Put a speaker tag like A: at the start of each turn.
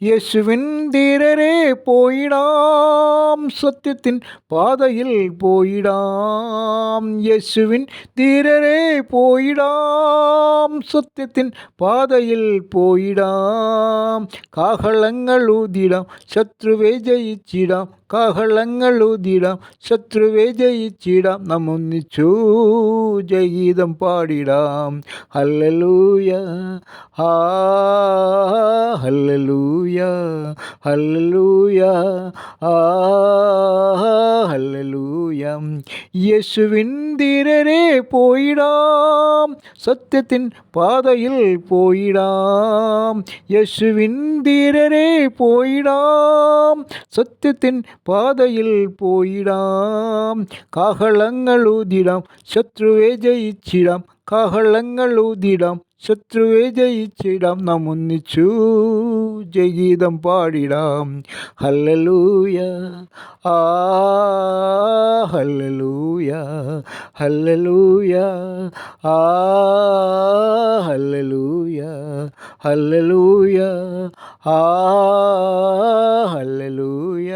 A: യേശുവിൻ ധീരരെ പോയിടാം, സത്യത്തിൻ പാതയിൽ പോയിടാം. യേശുവിൻ ധീരരെ പോയിടാം, സത്യത്തിൻ പാതയിൽ പോയിടാം. കാഹളങ്ങൾ ഊതിടാം, ശത്രുവെ ജയിച്ചിടാം. കാഹളങ്ങൾ ഊതിടാം, ശത്രുവെ ജയിച്ചിടാം. നാം ഒന്നിച്ചു ജയഗീതം പാടിടാം. ഹല്ലേലൂയ, ആ ഹല്ലേലൂയ, ഹല്ലേലൂയ, ആ ഹല്ലേലൂയ. യേശുവിൻ ധീരരെ പോയിടാം, സത്യത്തിൻ പാതയിൽ പോയിടാം. യേശുവിൻ ധീരരെ പോയിടാം, സത്യത്തിൻ പാതയിൽ പോയിടാം. കാഹളങ്ങൾ ഊതിടാം, ശത്രുവെ ജയിച്ചിടാം. കാഹളങ്ങൾ ഊതിടാം, ശത്രുവെ ജയിച്ചിടാം. നാം ഒന്നിച്ചു ജയഗീതം പാടിടാം. ഹല്ലേലൂയ, ആ ഹല്ലേലൂയ, ഹല്ലേലൂയ, ആ ഹല്ലേലൂയ, ഹല്ലേലൂയ, ആ ഹല്ലേലൂയ.